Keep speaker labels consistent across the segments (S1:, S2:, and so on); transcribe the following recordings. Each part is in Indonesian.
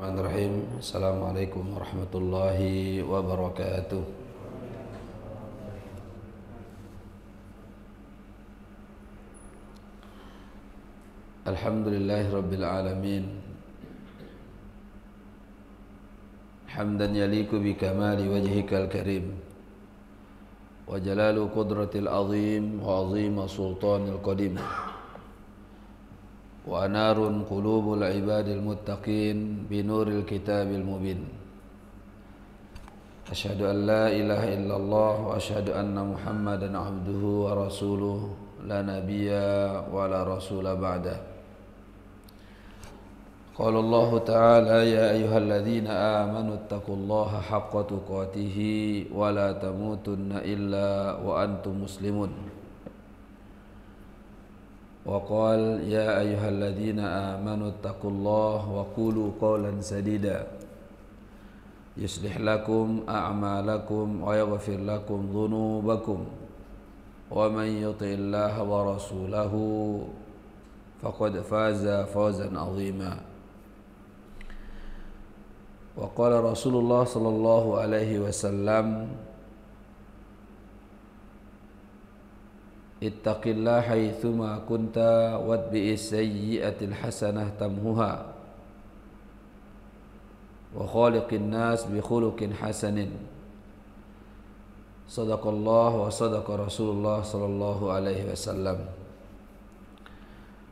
S1: Bismillahirrahmanirrahim. Assalamualaikum warahmatullahi wabarakatuh. Alhamdulillahi rabbil alamin. Hamdan yaliku bi kamali wajhikal karim wa jalalu qudratil azim wa azima sultanil qadim wa anarun qulubul ibadil muttaqin binuril kitabil mubin. Asyhadu an la ilaha illallah wa asyhadu anna Muhammadan abduhu wa rasuluh la nabiyya wa la rasula ba'da. Qala Allah ta'ala ya ayyuhalladzina amanu taqullaha haqqa tuqatih wa la tamutunna illa wa antum muslimun. Wa qala ya ayyuhalladzina amanu taqullaha wa qulu qawlan sadida yuslih lakum a'malakum wa yaghfir lakum dhunubakum wa man yuti'illaha wa rasulahu faqad faza fawzan 'azima. Wa qala Rasulullah sallallahu alaihi wasallam ittaqillaha haitsuma kunta watbi'is sayyi'atil hasanah tamhuha wa khaliqin nas bi khuluqin hasanin. Sadaqallah wa sadaqa Rasulullah sallallahu alaihi wasallam.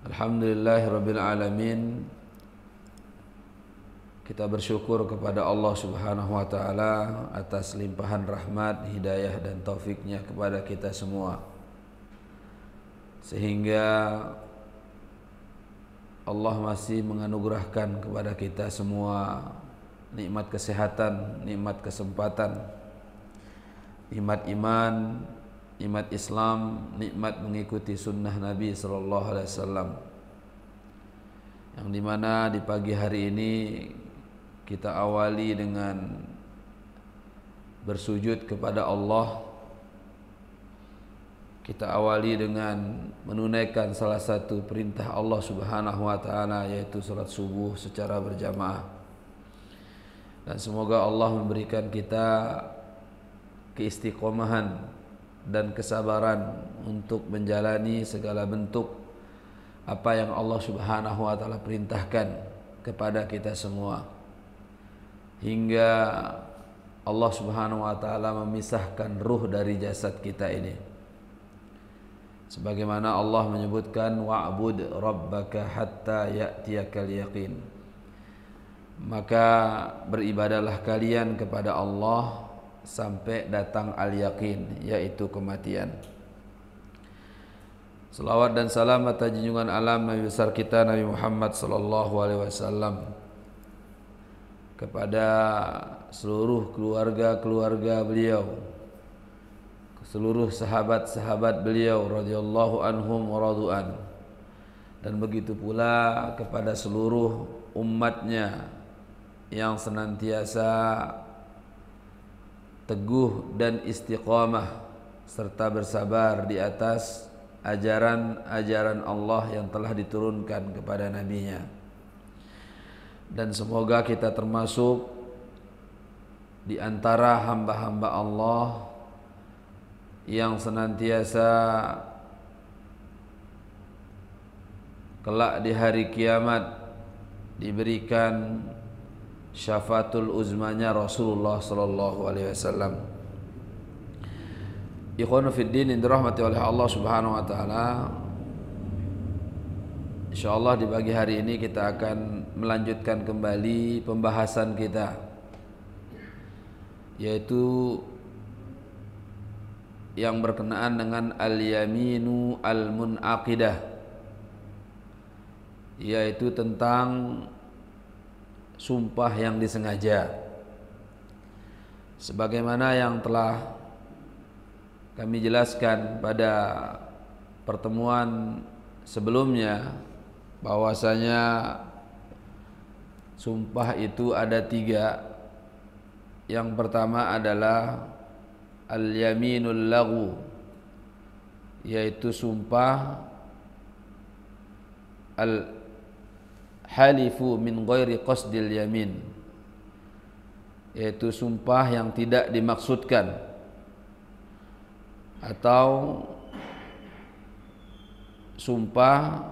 S1: Alhamdulillahirabbil alamin. Kita bersyukur kepada Allah Subhanahu wa taala atas limpahan rahmat, hidayah dan taufiknya kepada kita semua, sehingga Allah masih menganugerahkan kepada kita semua nikmat kesehatan, nikmat kesempatan, nikmat iman, nikmat Islam, nikmat mengikuti sunnah Nabi sallallahu alaihi wasallam, yang dimana di pagi hari ini kita awali dengan bersujud kepada Allah. Kita awali dengan menunaikan salah satu perintah Allah Subhanahu wa taala, yaitu salat subuh secara berjamaah. Dan semoga Allah memberikan kita keistiqomahan dan kesabaran untuk menjalani segala bentuk apa yang Allah Subhanahu wa taala perintahkan kepada kita semua, hingga Allah Subhanahu wa taala memisahkan ruh dari jasad kita ini. Sebagaimana Allah menyebutkan wa'bud rabbaka hatta ya'tiyakal yaqin. Maka beribadahlah kalian kepada Allah sampai datang al-yaqin, yaitu kematian. Salawat dan salam atas junjungan alam Nabi besar kita Nabi Muhammad sallallahu alaihi wasallam, kepada seluruh keluarga-keluarga beliau, seluruh sahabat-sahabat beliau radhiyallahu anhum wa radu'an, dan begitu pula kepada seluruh umatnya yang senantiasa teguh dan istiqamah serta bersabar di atas ajaran-ajaran Allah yang telah diturunkan kepada nabinya. Dan semoga kita termasuk di antara hamba-hamba Allah yang senantiasa kelak di hari kiamat diberikan syafaatul uzmanya Rasulullah sallallahu alaihi wasallam. Ikhwanu fid din, yang dirahmati oleh Allah Subhanahu wa taala, insyaallah di pagi hari ini kita akan melanjutkan kembali pembahasan kita, yaitu yang berkenaan dengan al-yaminu al-munaqidah, yaitu tentang sumpah yang disengaja. Sebagaimana yang telah kami jelaskan pada pertemuan sebelumnya, bahwasanya sumpah itu ada 3. Yang pertama adalah al-yaminul laghu, yaitu sumpah halifu min ghairi qasdil yamin, yaitu sumpah yang tidak dimaksudkan atau sumpah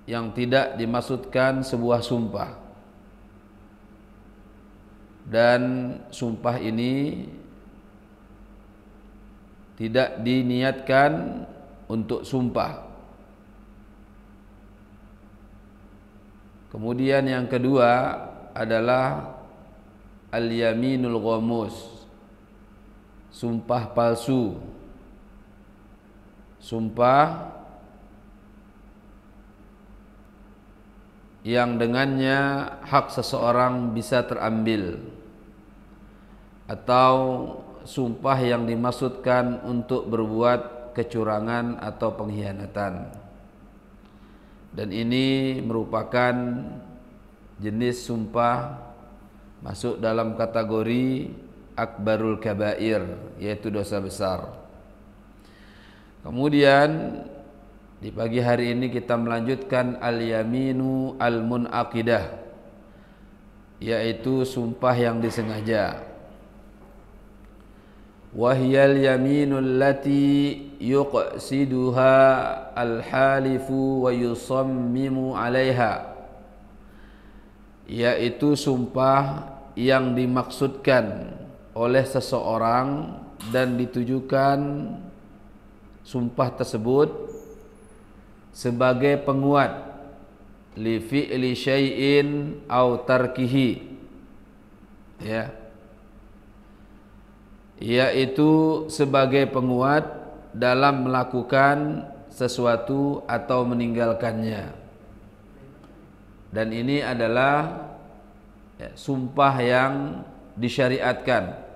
S1: yang tidak dimaksudkan sebuah sumpah, dan sumpah ini tidak diniatkan untuk sumpah. Kemudian yang kedua adalah al-yaminul ghamus, sumpah palsu, sumpah yang dengannya hak seseorang bisa terambil, atau sumpah yang dimaksudkan untuk berbuat kecurangan atau pengkhianatan. Dan ini merupakan jenis sumpah masuk dalam kategori akbarul kabair, yaitu dosa besar. Kemudian di pagi hari ini kita melanjutkan al-yaminu al-munaqidah, yaitu sumpah yang disengaja. Wahyal yaminul lati yuqsiduha al-halifu wa yusammimu alaiha, yaitu sumpah yang dimaksudkan oleh seseorang dan ditujukan sumpah tersebut sebagai penguat li fi'li syai'in au tarkihi, ya, yaitu sebagai penguat dalam melakukan sesuatu atau meninggalkannya. Dan ini adalah sumpah yang disyariatkan.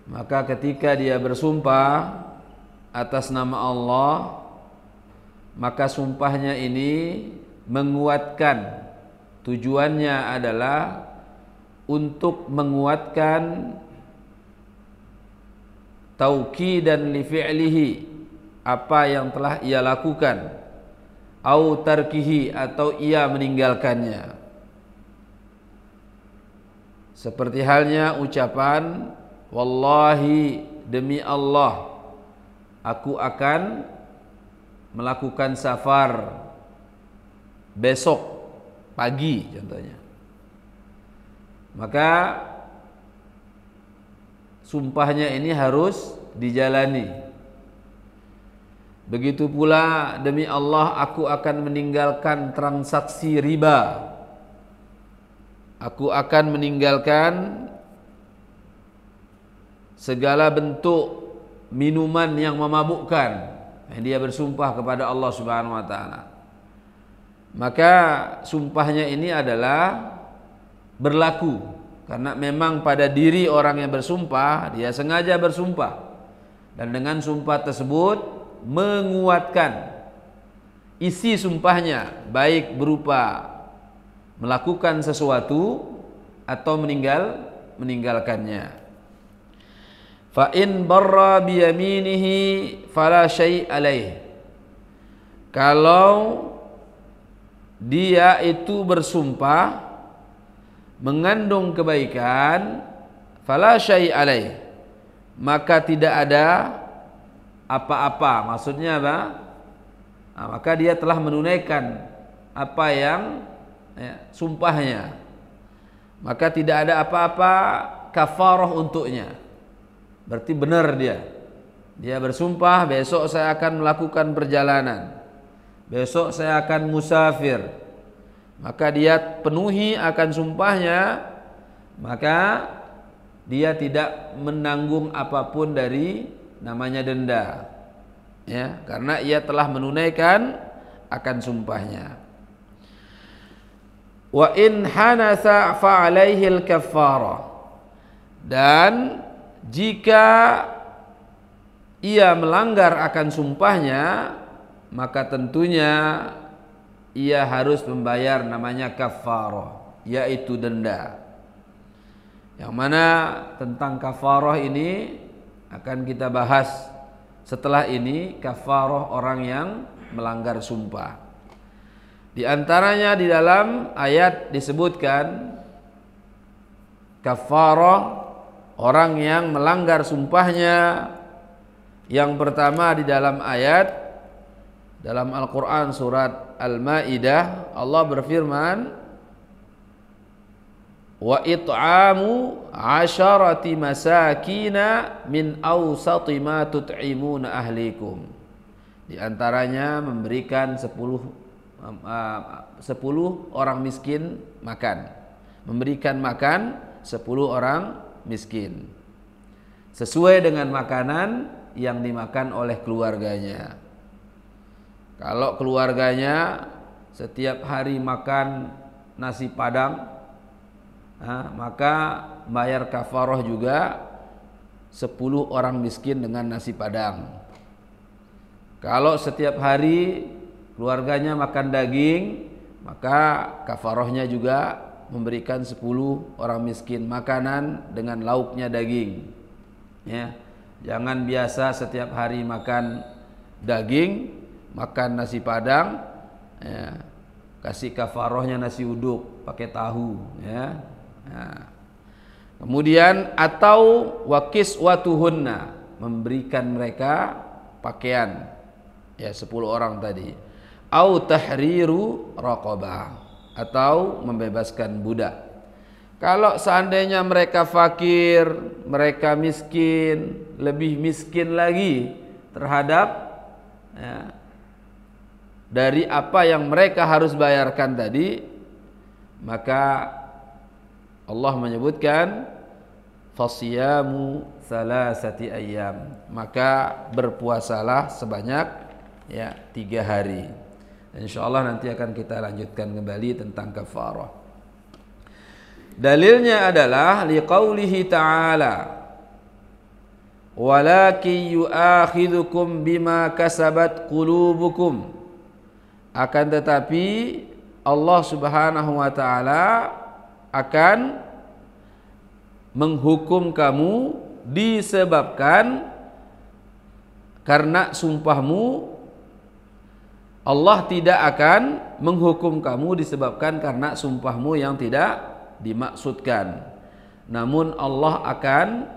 S1: Maka ketika dia bersumpah atas nama Allah, maka sumpahnya ini menguatkan, tujuannya adalah untuk menguatkan tauqidan li fi'lihi, apa yang telah ia lakukan, au tarkihi, atau ia meninggalkannya. Seperti halnya ucapan wallahi, demi Allah aku akan melakukan safar besok pagi contohnya. Maka sumpahnya ini harus dijalani. Begitu pula demi Allah aku akan meninggalkan transaksi riba, aku akan meninggalkan segala bentuk minuman yang memabukkan. Dia bersumpah kepada Allah Subhanahu wa taala. Maka sumpahnya ini adalah berlaku karena memang pada diri orang yang bersumpah, dia sengaja bersumpah, dan dengan sumpah tersebut menguatkan isi sumpahnya, baik berupa melakukan sesuatu atau meninggalkannya. Fa in barra bi yaminihi fala syai' alaih. Kalau dia itu bersumpah mengandung kebaikan, fala syai' alaih, maka tidak ada apa-apa. Maksudnya apa? Nah, maka dia telah menunaikan apa yang sumpahnya, maka tidak ada apa-apa kafarah untuknya. Berarti benar dia bersumpah besok saya akan melakukan perjalanan, besok saya akan musafir, maka dia penuhi akan sumpahnya, maka dia tidak menanggung apapun dari namanya denda, ya, karena ia telah menunaikan akan sumpahnya. Wa in hanasa fa alaihi al-kaffarah, dan jika ia melanggar akan sumpahnya, maka tentunya ia harus membayar namanya kafarah, yaitu denda. Yang mana tentang kafarah ini akan kita bahas setelah ini, kafarah orang yang melanggar sumpah. Di antaranya di dalam ayat disebutkan kafarah orang yang melanggar sumpahnya. Yang pertama di dalam ayat dalam Al-Quran surat Al-Ma'idah, Allah berfirman, wa it'amu 'asharati masakina min awsati ma tut'imuna ahlikum. Di antaranya memberikan 10 orang miskin makan. Memberikan makan 10 orang miskin sesuai dengan makanan yang dimakan oleh keluarganya. Kalau keluarganya setiap hari makan nasi padang, maka bayar kafarah juga 10 orang miskin dengan nasi padang. Kalau setiap hari keluarganya makan daging, maka kafarahnya juga memberikan 10 orang miskin makanan dengan lauknya daging. Ya, jangan biasa setiap hari makan daging, makan nasi padang, ya, kasih kafarahnya nasi uduk pakai tahu, ya. Nah. Kemudian atau wakiswatuhunna, memberikan mereka pakaian, ya 10 orang tadi. Au tahriru raqabah, atau membebaskan budak. Kalau seandainya mereka fakir, mereka miskin, lebih miskin lagi terhadap, ya, dari apa yang mereka harus bayarkan tadi, maka Allah menyebutkan fasiyamu salasati ayyam, maka berpuasalah sebanyak 3 hari. Insyaallah nanti akan kita lanjutkan kembali tentang kafarah. Dalilnya adalah liqaulihi ta'ala, walakin yu'akhidhukum bima kasabat qulubukum. Akan tetapi Allah Subhanahu wa taala akan menghukum kamu disebabkan karena sumpahmu. Allah tidak akan menghukum kamu disebabkan karena sumpahmu yang tidak dimaksudkan. Namun Allah akan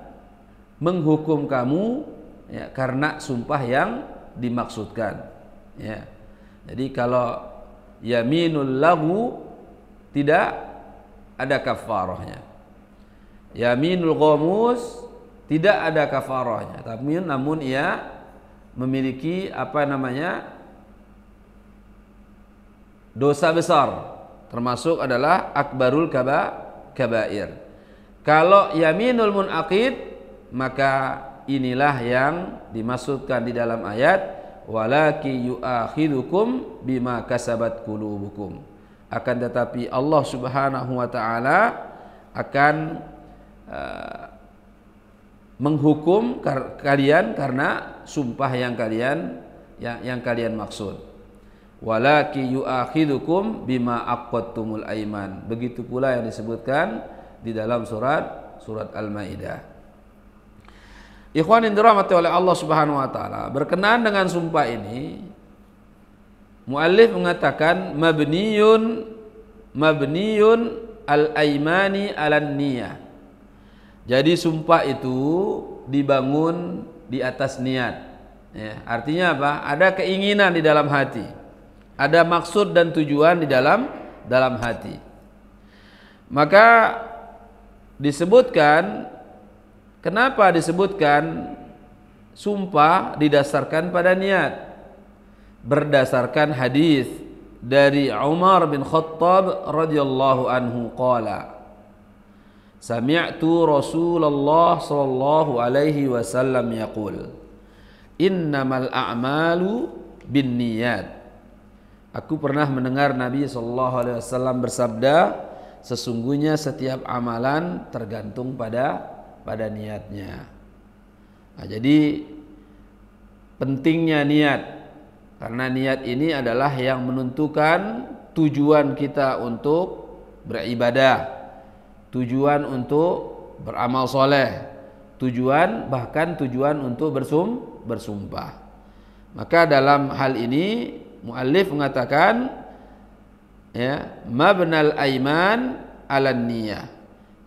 S1: menghukum kamu, ya, karena sumpah yang dimaksudkan. Ya. Jadi kalau yaminul laghu tidak ada kafarahnya. Yaminul ghamus tidak ada kafarahnya. Tapi namun ia memiliki dosa besar, termasuk adalah akbarul kabair. Kalau yaminul munaqid, maka inilah yang dimaksudkan di dalam ayat walaki yu'akhidhukum bima kasabat qulubukum. Akan tetapi Allah Subhanahu wa taala akan menghukum kalian karena sumpah yang kalian maksud. Walaki yu'akhidhukum bima aqadtumul aiman. Begitu pula yang disebutkan di dalam surat Al-Maidah. Ikhwan yang dirahmati oleh Allah Subhanahu wa taala, berkenaan dengan sumpah ini, muallif mengatakan mabniyun al-aimani 'alan niyah. Jadi sumpah itu dibangun di atas niat. Ya, artinya apa? Ada keinginan di dalam hati. Ada maksud dan tujuan di dalam hati. Maka disebutkan, kenapa disebutkan sumpah didasarkan pada niat? Berdasarkan hadis dari Umar bin Khattab radhiyallahu anhu qala, sami'tu Rasulullah sallallahu alaihi wasallam yaqul, innamal a'malu binniyat. Aku pernah mendengar Nabi sallallahu alaihi wasallam bersabda, sesungguhnya setiap amalan tergantung pada niatnya. Nah, jadi pentingnya niat, karena niat ini adalah yang menentukan tujuan kita untuk beribadah, tujuan untuk beramal soleh, bahkan tujuan untuk bersumpah. Maka dalam hal ini muallif mengatakan Ya, mabnal aiman 'alan niyah.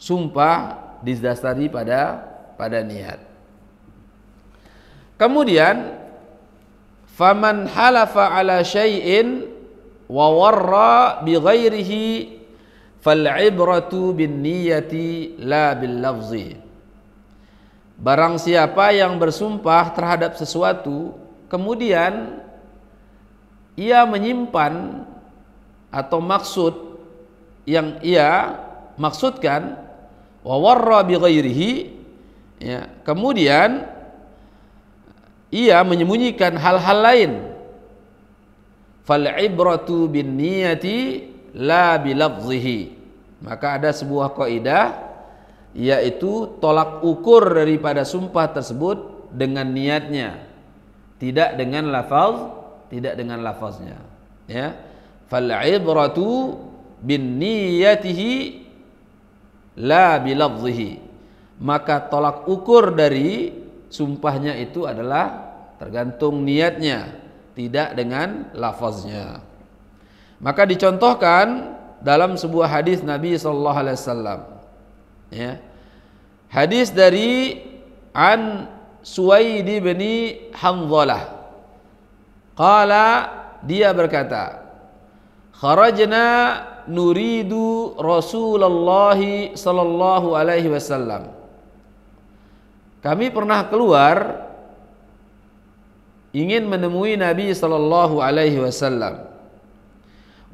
S1: Sumpah didasari pada niat. Kemudian faman halafa ala syai'in wa warra bi ghairihi fal ibratu bin niyati la bil lafzi. Barang siapa yang bersumpah terhadap sesuatu kemudian ia menyimpan atau maksud yang ia maksudkan wa warra bi ghairihi, ya, kemudian ia menyembunyikan hal-hal lain, fal ibratu bin niyati la bi lafzihi. Maka ada sebuah kaidah, yaitu tolak ukur daripada sumpah tersebut dengan niatnya, tidak dengan lafaznya, ya. Fal ibratu bin niyatihi la bi lafzihi. Maka tolak ukur dari sumpahnya itu adalah tergantung niatnya, tidak dengan lafaznya. Maka dicontohkan dalam sebuah hadis Nabi sallallahu alaihi wasallam, ya. Hadis dari an Suwaid bin Hanzalah. Qala, dia berkata, kharajna nuridu Rasulullah sallallahu alaihi wasallam. Kami pernah keluar ingin menemui Nabi sallallahu alaihi wasallam.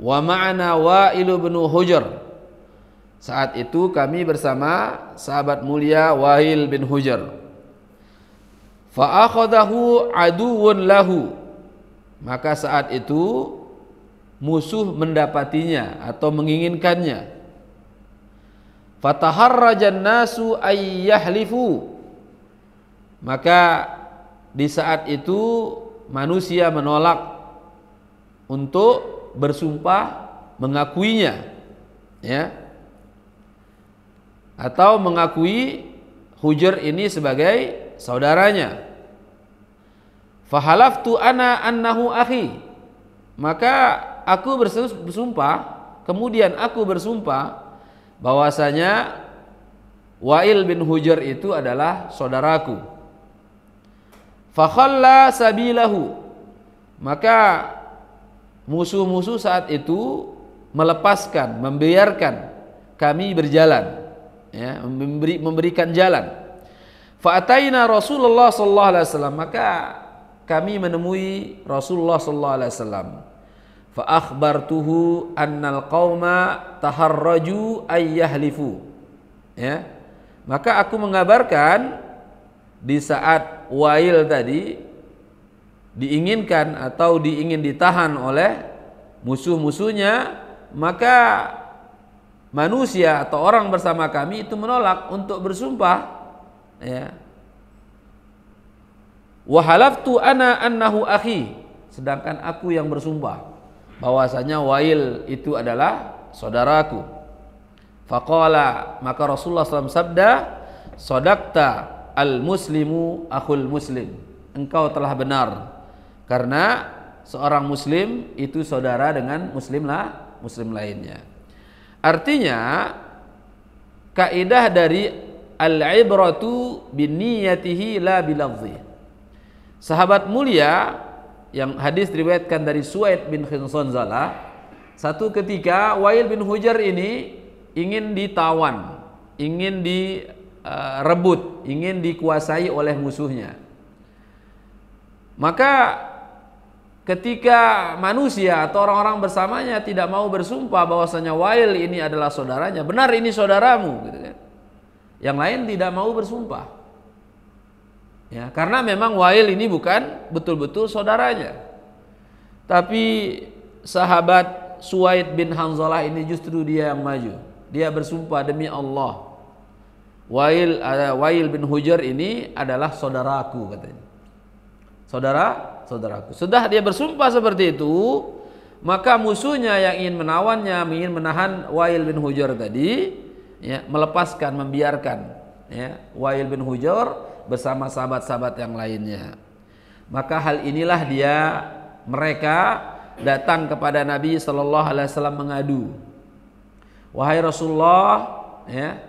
S1: Wa ma'ana Wa'il bin Hujr. Saat itu kami bersama sahabat mulia Wa'il bin Hujr. Fa akhadahu aduwwun lahu. Maka saat itu musuh mendapatinya atau menginginkannya. Fataharrajan nasu ayyahlifu. Maka di saat itu manusia menolak untuk bersumpah mengakuinya, ya, atau mengakui Hujr ini sebagai saudaranya. Fahalaftu ana annahu akhi. Maka aku bersumpah, kemudian aku bersumpah bahwasanya Wa'il bin Hujr itu adalah saudaraku. Fakhalla sabilahu. Maka musuh-musuh saat itu melepaskan, membiarkan kami berjalan, ya, memberikan jalan. Fa'ataina Rasulullah sallallahu alaihi wasallam. Maka kami menemui Rasulullah sallallahu alaihi wasallam. Fa akhbartuhu annal qauma taharraju ayyahlifu, ya. Maka aku mengabarkan di saat Wa'il tadi diinginkan atau diingin ditahan oleh musuh-musuhnya, maka manusia atau orang bersama kami itu menolak untuk bersumpah, ya. Wa halaftu ana annahu akhi. Sedangkan aku yang bersumpah bahwasanya Wa'il itu adalah saudaraku. Faqala, maka Rasulullah SAW sabda, sadaqta al muslimu akhul muslim. Engkau telah benar, karena seorang muslim itu saudara dengan muslim lainnya. Artinya kaidah dari al-ibratu bin niyatihi la bilafzi. Sahabat mulia yang hadis diriwayatkan dari Suwaid bin Hanzalah, satu ketika Wa'il bin Hujr ini ingin ditawan, ingin direbut, ingin dikuasai oleh musuhnya. Maka ketika manusia atau orang-orang bersamanya tidak mau bersumpah bahwasanya Wa'il ini adalah saudaranya, benar ini saudaramu, gitu kan. Yang lain tidak mau bersumpah, ya, karena memang Wa'il ini bukan betul-betul saudaranya. Tapi sahabat Suwaid bin Hanzalah ini justru dia yang maju. Dia bersumpah, demi Allah, Wa'il bin Hujr ini adalah saudaraku, katanya. Saudaraku. Sudah dia bersumpah seperti itu, maka musuhnya yang ingin menawannya, ingin menahan Wa'il bin Hujr tadi, ya, melepaskan, membiarkan, ya, Wa'il bin Hujr bersama sahabat-sahabat yang lainnya. Maka hal inilah mereka datang kepada Nabi sallallahu alaihi wasallam mengadu, wahai Rasulullah, ya,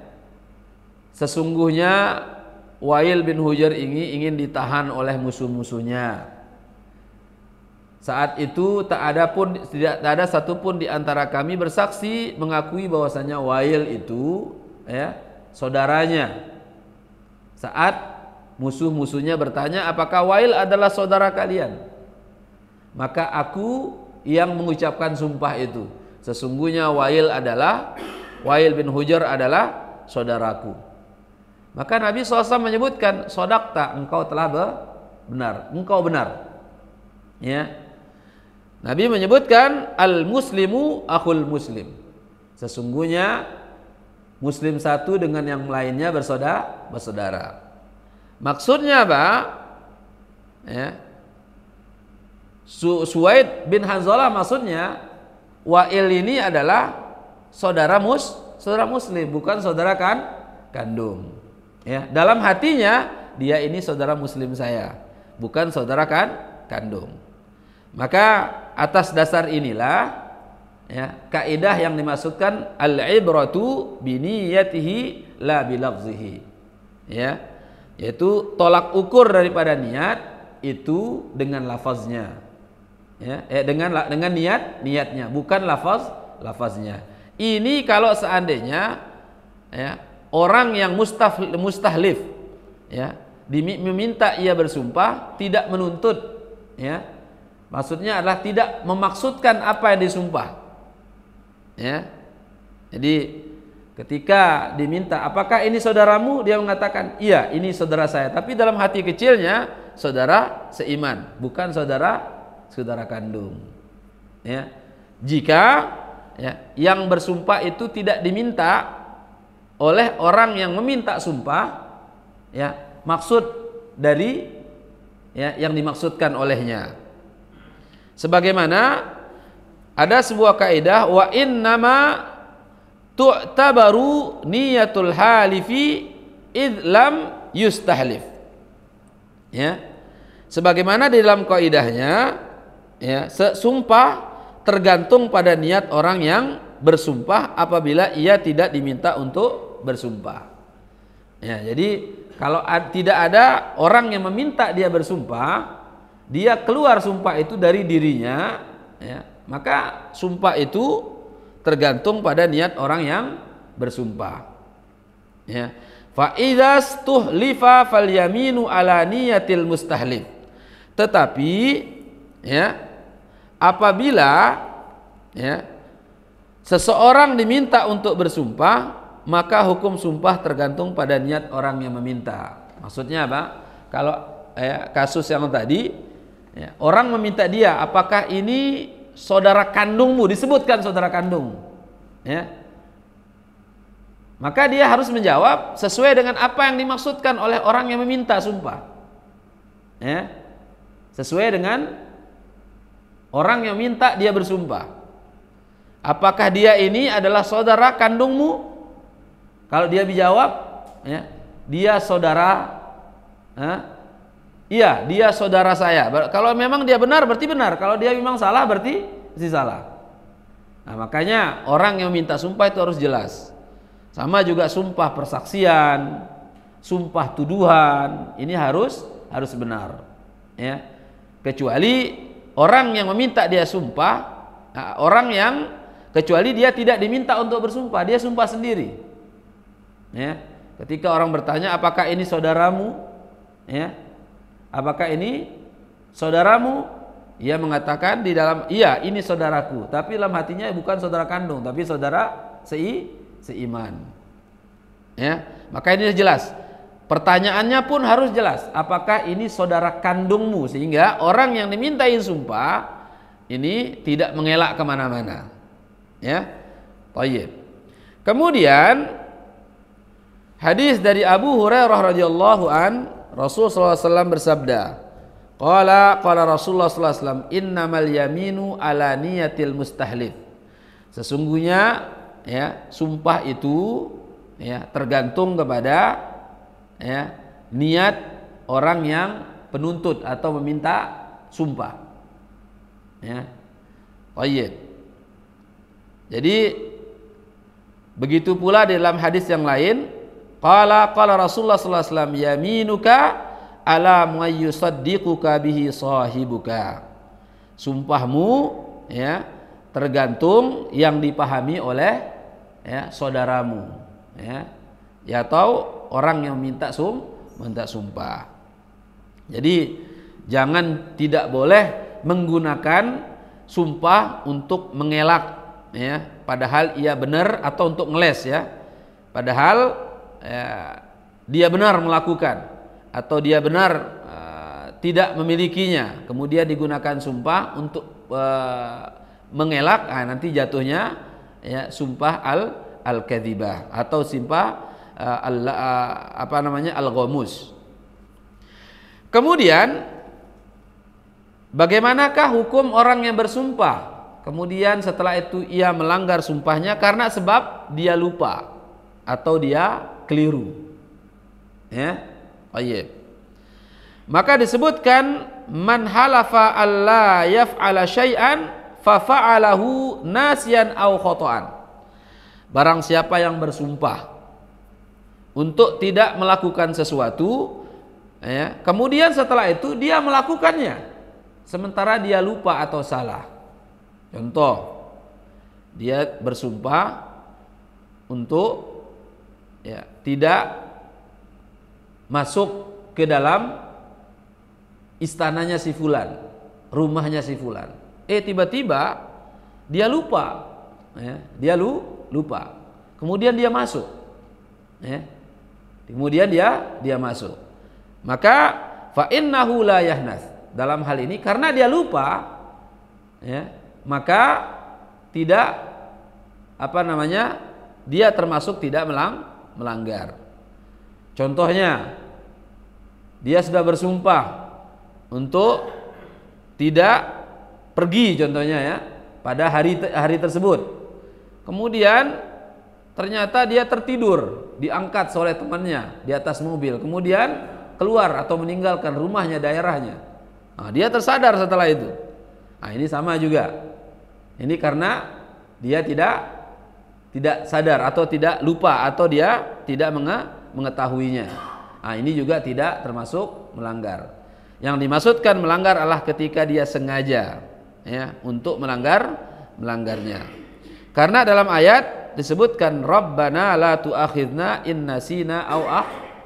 S1: sesungguhnya Wail bin Hujr ini ingin ditahan oleh musuh-musuhnya. Saat itu tidak ada satupun di antara kami bersaksi mengakui bahwasanya Wail itu, ya, saudaranya. Saat musuh-musuhnya bertanya, apakah Wail adalah saudara kalian? Maka aku yang mengucapkan sumpah itu, sesungguhnya Wail bin Hujr adalah saudaraku. Maka Nabi SAW menyebutkan, sodakta, engkau telah benar, engkau benar. Ya, Nabi menyebutkan al-muslimu akhul muslim. Sesungguhnya muslim satu dengan yang lainnya bersaudara. Maksudnya apa? Ya. Suwaid bin Hanzalah maksudnya Wail ini adalah saudara muslim, bukan saudara kandung. Ya, dalam hatinya dia ini saudara muslim saya, bukan saudara kandung. Maka atas dasar inilah, ya, kaidah yang dimaksudkan al-ibratu biniyatihi la bilafzihi, ya, yaitu tolak ukur daripada niat itu dengan lafaznya, ya, dengan niatnya, bukan lafaznya. Ini kalau seandainya, ya, orang yang mustahlif, ya, meminta ia bersumpah tidak menuntut, ya, maksudnya adalah tidak memaksudkan apa yang disumpah. Ya. Jadi ketika diminta, apakah ini saudaramu? Dia mengatakan, iya, ini saudara saya. Tapi dalam hati kecilnya saudara seiman, bukan saudara kandung. Ya. Jika, ya, yang bersumpah itu tidak diminta oleh orang yang meminta sumpah, ya, maksud dari, ya, yang dimaksudkan olehnya. Sebagaimana ada sebuah kaidah, wa innama tu'tabaru niyatul halifi id lam yustahlif. Ya. Sebagaimana di dalam kaidahnya, ya, sumpah tergantung pada niat orang yang bersumpah apabila ia tidak diminta untuk bersumpah. Ya, jadi kalau tidak ada orang yang meminta dia bersumpah, dia keluar sumpah itu dari dirinya, ya, maka sumpah itu tergantung pada niat orang yang bersumpah. Ya. Fa idza tuhlifa fal yaminu ala niyatil mustahlif. Tetapi, ya, apabila, ya, seseorang diminta untuk bersumpah, maka hukum sumpah tergantung pada niat orang yang meminta. Maksudnya apa? Kalau, ya, kasus yang tadi, ya, orang meminta dia, apakah ini saudara kandungmu? Disebutkan saudara kandung, ya. Maka dia harus menjawab sesuai dengan apa yang dimaksudkan oleh orang yang meminta sumpah, ya. Sesuai dengan orang yang minta dia bersumpah. Apakah dia ini adalah saudara kandungmu? Kalau dia dijawab, ya, dia saudara, iya, dia saudara saya. Kalau memang dia benar berarti benar. Kalau dia memang salah berarti salah. Nah, makanya orang yang minta sumpah itu harus jelas. Sama juga sumpah persaksian, sumpah tuduhan, ini harus benar. Ya. Kecuali orang yang meminta dia sumpah, nah, orang yang kecuali dia tidak diminta untuk bersumpah, dia sumpah sendiri. Ya. Ketika orang bertanya, apakah ini saudaramu? Ya. Apakah ini saudaramu? Ia mengatakan di dalam, iya, ini saudaraku. Tapi dalam hatinya bukan saudara kandung, tapi saudara seiman. Ya, maka ini jelas. Pertanyaannya pun harus jelas. Apakah ini saudara kandungmu? Sehingga orang yang dimintain sumpah ini tidak mengelak kemana-mana. Ya, baik. Kemudian hadis dari Abu Hurairah radhiyallahu an, Rasulullah SAW bersabda, qala Rasulullah SAW, innamal yaminu ala niyatil mustahlif. Sesungguhnya, ya, sumpah itu, ya, tergantung kepada, ya, niat orang yang penuntut atau meminta sumpah. Ya. Tayyib. Jadi begitu pula di dalam hadis yang lain, qala Rasulullah sallallahu alaihi wasallam, yaminuka ala ma yusaddiquka bihi sahibuka. Sumpahmu ya tergantung yang dipahami oleh ya saudaramu ya atau orang yang minta sumpah. Jadi jangan, tidak boleh menggunakan sumpah untuk mengelak ya, padahal ia benar, atau untuk ngeles ya, padahal dia benar melakukan atau dia benar tidak memilikinya, kemudian digunakan sumpah untuk mengelak, nanti jatuhnya ya sumpah al-kadzibah atau sumpah al-ghamus. Kemudian bagaimanakah hukum orang yang bersumpah kemudian setelah itu ia melanggar sumpahnya karena sebab dia lupa atau dia keliru ya? Baik. Maka disebutkan man halafa alla yaf'ala syai'an fa fa'alahu nasyan aw khata'an. Barang siapa yang bersumpah untuk tidak melakukan sesuatu ya, kemudian setelah itu dia melakukannya sementara dia lupa atau salah. Contoh, dia bersumpah untuk ya tidak masuk ke dalam istananya si fulan, rumahnya si fulan. Tiba-tiba dia lupa, ya, dia lupa. Kemudian dia masuk, ya. Kemudian dia masuk. Maka fa innahu la yahnas. Dalam hal ini karena dia lupa, ya, maka tidak dia termasuk tidak melanggar. Contohnya, dia sudah bersumpah untuk tidak pergi contohnya ya pada hari tersebut. Kemudian ternyata dia tertidur, diangkat oleh temannya di atas mobil. Kemudian keluar atau meninggalkan rumahnya, daerahnya. Dia tersadar setelah itu. Ini sama juga. Ini karena dia tidak sadar atau tidak lupa atau dia tidak mengetahuinya. Ini juga tidak termasuk melanggar. Yang dimaksudkan melanggar adalah ketika dia sengaja ya untuk melanggarnya. Karena dalam ayat disebutkan Rabbana la tu'akhidna in nasina aw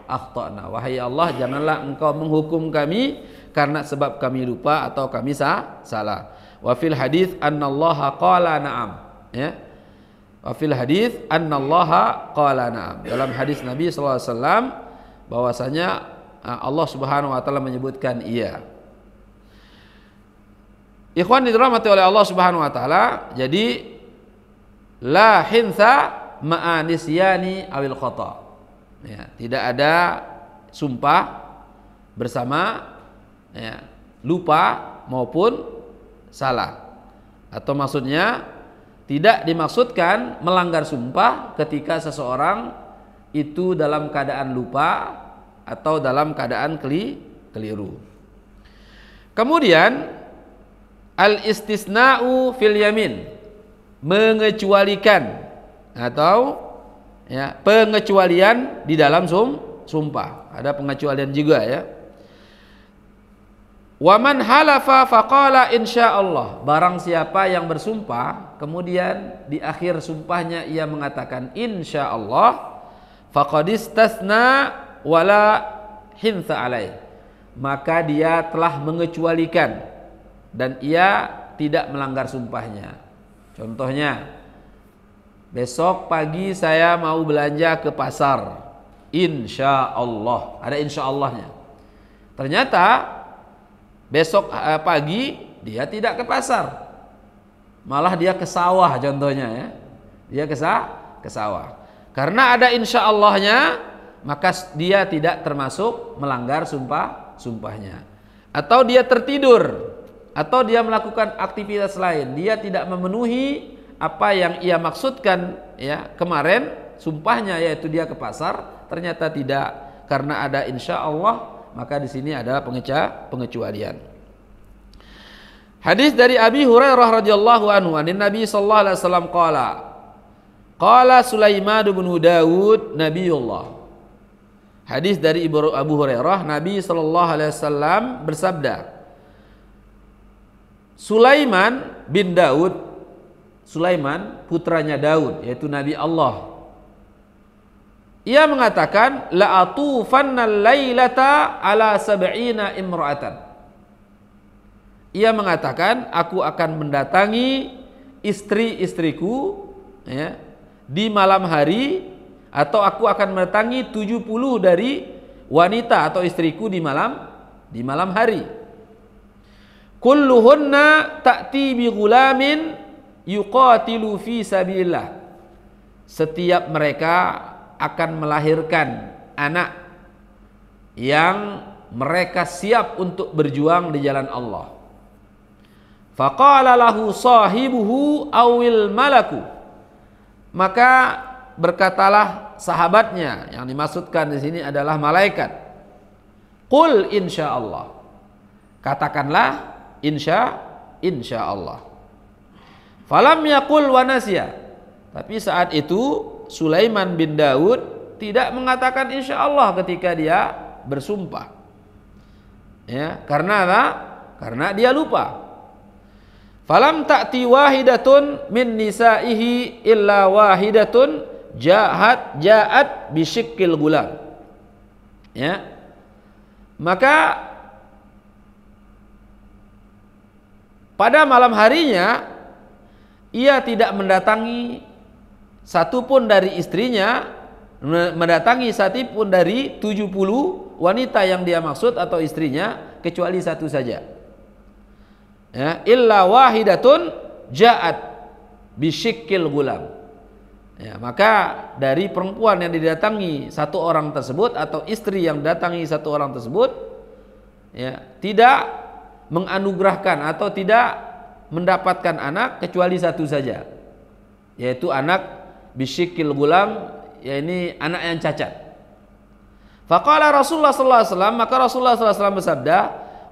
S1: akhtana. Wahai Allah, janganlah engkau menghukum kami karena sebab kami lupa atau kami salah. Wa fil hadits annallaha qala na'am ya. Wa fil hadits annallaha qala na'am. Dalam hadis Nabi sallallahu alaihi wasallam bahwasanya Allah Subhanahu wa taala menyebutkan iya. Ikhwan dirahmati oleh Allah Subhanahu wa taala, jadi la hinsa ma'anisyani awil khata. Ya, tidak ada sumpah bersama ya, lupa maupun salah. Atau maksudnya tidak dimaksudkan melanggar sumpah ketika seseorang itu dalam keadaan lupa atau dalam keadaan keliru. Kemudian al-istisna'u fil yamin, mengecualikan atau ya, pengecualian di dalam sumpah. Ada pengecualian juga ya. Wa man halafa faqala insyaallah. Barang siapa yang bersumpah kemudian di akhir sumpahnya ia mengatakan insyaallah, faqad istasna wala hinsa alaih, maka dia telah mengecualikan dan ia tidak melanggar sumpahnya. Contohnya, besok pagi saya mau belanja ke pasar, insya Allah, ada insya Allahnya. Ternyata besok pagi dia tidak ke pasar, malah dia ke sawah contohnya ya, dia ke sawah. Karena ada insya Allahnya, maka dia tidak termasuk melanggar sumpahnya. Atau dia tertidur, atau dia melakukan aktivitas lain, dia tidak memenuhi apa yang ia maksudkan ya kemarin sumpahnya, yaitu dia ke pasar, ternyata tidak. Karena ada insya Allah, maka di sini ada pengecualian. Hadis dari Abi Hurairah radhiyallahu anhu, anin Nabi sallallahu alaihi wasallam qala Sulaiman bin Daud nabiyullah. Hadis dari Abu Hurairah, Nabi sallallahu alaihi wasallam bersabda, Sulaiman bin Daud, Sulaiman putranya Daud, yaitu Nabi Allah. Ia mengatakan, la atufanna lailata ala sab'ina imra'atan. Ia mengatakan, aku akan mendatangi istri-istriku ya, di malam hari, atau aku akan mendatangi 70 dari wanita atau istriku di malam hari. Kulluhunna ta'ti bi ghulamin yuqatilu fi sabilillah. Setiap mereka akan melahirkan anak yang mereka siap untuk berjuang di jalan Allah. Faqala lahu sahibuhu awil malaku. Maka berkatalah sahabatnya, yang dimaksudkan di sini adalah malaikat. Qul insyaallah. Katakanlah insyaallah. Falam yaqul wa nasya. Tapi saat itu Sulaiman bin Daud tidak mengatakan insyaallah ketika dia bersumpah. Ya, karena apa? Karena dia lupa. Falam ta'ti wahidatun min nisaihi illa wahidatun ja'at bisyikil gulam. Ya. Maka pada malam harinya ia tidak mendatangi satupun dari istrinya, mendatangi satupun dari 70 wanita yang dia maksud atau istrinya, kecuali satu saja. Ya, illa wahidatun ja'at bisyikil gulam. Ya, maka dari perempuan yang didatangi satu orang tersebut atau istri yang datangi satu orang tersebut, ya, tidak menganugerahkan atau tidak mendapatkan anak kecuali satu saja, yaitu anak bisyikil gulam, yakni anak yang cacat. Faqala Rasulullah sallallahu alaihi wasallam, maka Rasulullah sallallahu alaihi wasallam bersabda,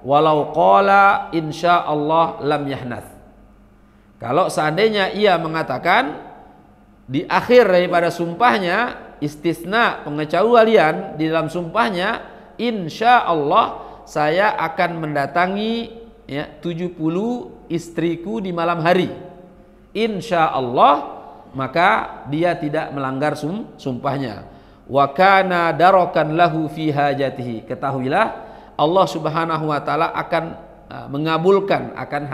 S1: walau qala insyaallah lam yahnath. Kalau seandainya ia mengatakan di akhir daripada sumpahnya, istisna, pengecualian di dalam sumpahnya, insyaallah saya akan mendatangi ya 70 istriku di malam hari, insyaallah, maka dia tidak melanggar sumpahnya. Wa kana darakan lahu fi hajatihi. Ketahuilah Allah Subhanahu wa taala akan mengabulkan akan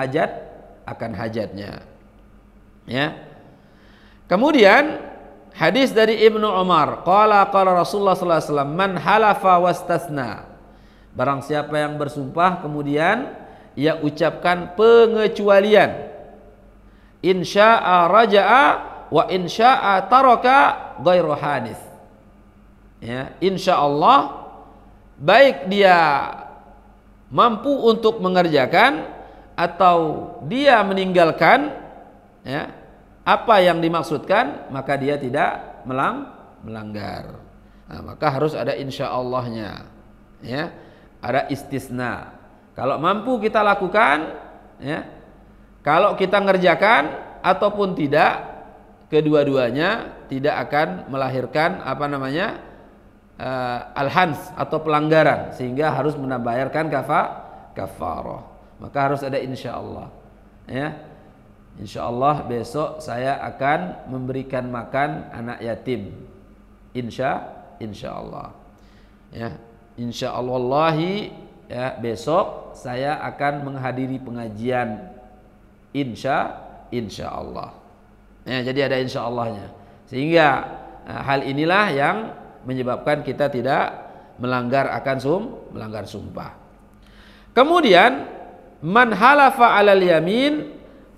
S1: hajatnya. Ya. Kemudian hadis dari Ibnu Umar, qala Rasulullah sallallahu alaihi wasallam, man halafa wastasna. Barang siapa yang bersumpah kemudian ia ucapkan pengecualian, insya'a raja'a wa insya'a taraka ghairu hadis. Ya, insyaallah baik dia mampu untuk mengerjakan atau dia meninggalkan ya, apa yang dimaksudkan, maka dia tidak melanggar. Nah, maka harus ada insya'allahnya, ya, ada istisna. Kalau mampu kita lakukan, ya, kalau kita ngerjakan ataupun tidak, kedua-duanya tidak akan melahirkan apa namanya al-hans atau pelanggaran, sehingga harus membayarkan kafarah. Maka harus ada insyaallah. Ya. Insyaallah besok saya akan memberikan makan anak yatim. Insyaallah. Ya. Insyaallahi ya, besok saya akan menghadiri pengajian. Insyaallah. Ya, jadi ada insyaallah-nya. Sehingga hal inilah yang menyebabkan kita tidak melanggar melanggar sumpah. Kemudian man halafa 'alal yamin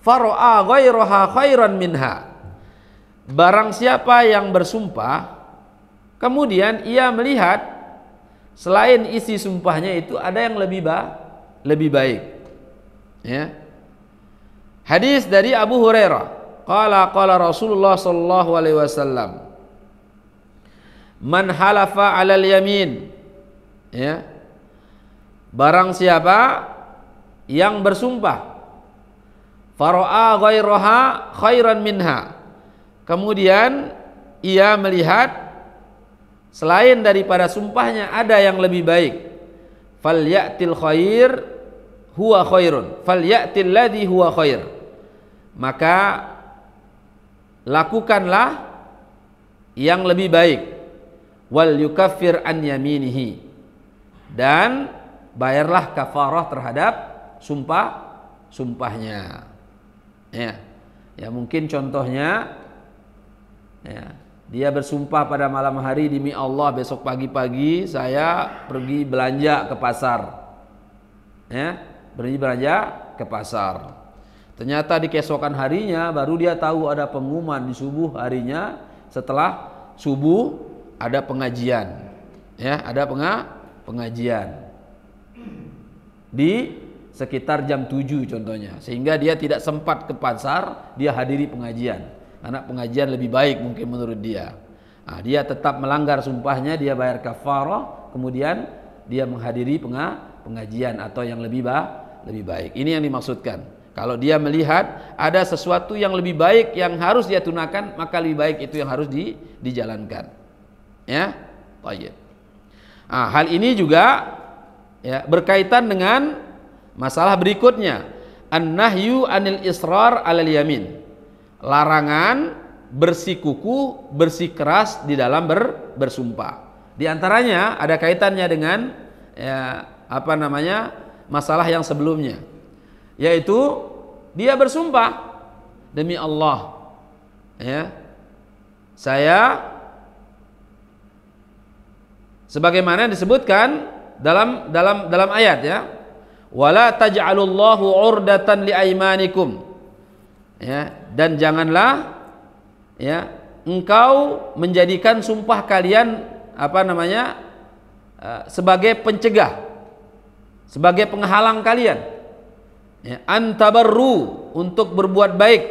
S1: fara'a ghairaha khairan minha. Barang siapa yang bersumpah kemudian ia melihat selain isi sumpahnya itu ada yang lebih baik. Ya. Hadis dari Abu Hurairah, qala Rasulullah sallallahu alaihi wasallam, man halafa 'alal yamin, ya, barang siapa yang bersumpah Fara'a ghairaha khairan minha. Kemudian ia melihat selain daripada sumpahnya ada yang lebih baik. Falyatil khair huwa khairun. Falyatil ladzi huwa khair. Maka lakukanlah yang lebih baik. Wal yukaffir an yaminihi. Dan bayarlah kafarah terhadap sumpahnya. Ya mungkin contohnya, ya, dia bersumpah pada malam hari demi Allah besok pagi-pagi saya pergi belanja ke pasar. Ya, pergi belanja ke pasar. Ternyata di keesokan harinya baru dia tahu ada pengumuman di subuh harinya, setelah subuh ada pengajian. Ya, ada pengajian di sekitar jam 7 contohnya, sehingga dia tidak sempat ke pasar, dia hadiri pengajian. Karena pengajian lebih baik mungkin menurut dia. Nah, dia tetap melanggar sumpahnya, dia bayar kafarah, kemudian dia menghadiri pengajian atau yang lebih baik. Ini yang dimaksudkan. Kalau dia melihat ada sesuatu yang lebih baik yang harus dia tunaikan, maka lebih baik itu yang harus dijalankan. Ya, baik. Nah, hal ini juga ya berkaitan dengan masalah berikutnya, an-nahyu anil israr alal yamin. Larangan bersikuku, bersikeras di dalam bersumpah. Di antaranya ada kaitannya dengan ya, masalah yang sebelumnya, yaitu dia bersumpah demi Allah, ya, saya sebagaimana disebutkan dalam ayat, ya, wala taj'alullahu 'urdatan liaimanikum, ya, dan janganlah ya engkau menjadikan sumpah kalian sebagai pencegah, sebagai penghalang kalian, ya, antabarru, untuk berbuat baik,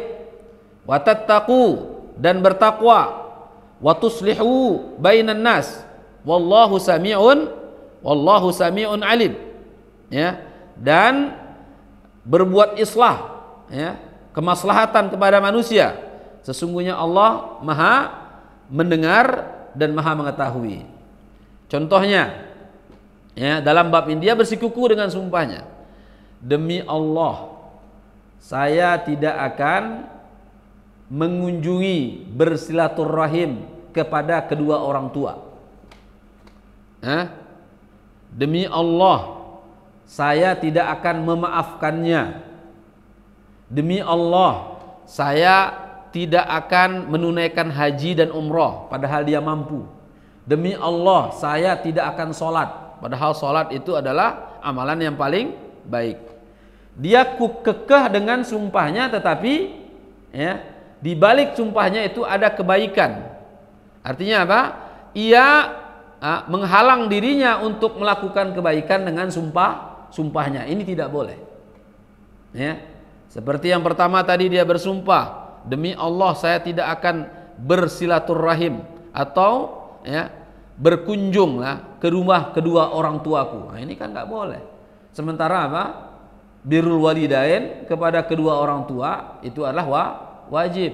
S1: watattaqu, dan bertakwa, watuslihu bainan nas, wallahu sami'un alim, ya, dan berbuat islah, ya, kemaslahatan kepada manusia. Sesungguhnya Allah Maha mendengar dan Maha mengetahui. Contohnya, ya, dalam bab ini dia bersikuku dengan sumpahnya, demi Allah saya tidak akan mengunjungi bersilaturahim kepada kedua orang tua. Demi Allah saya tidak akan memaafkannya. Demi Allah saya tidak akan menunaikan haji dan umrah padahal dia mampu. Demi Allah saya tidak akan sholat padahal sholat itu adalah amalan yang paling baik. Dia kekeh dengan sumpahnya, tetapi ya, di balik sumpahnya itu ada kebaikan. Artinya apa? Ia menghalang dirinya untuk melakukan kebaikan dengan sumpahnya. Ini tidak boleh, ya. Seperti yang pertama tadi, dia bersumpah demi Allah saya tidak akan bersilaturahim atau ya berkunjunglah ke rumah kedua orang tuaku. Nah, ini kan nggak boleh. Sementara apa? Birrul walidain, kepada kedua orang tua itu adalah wajib.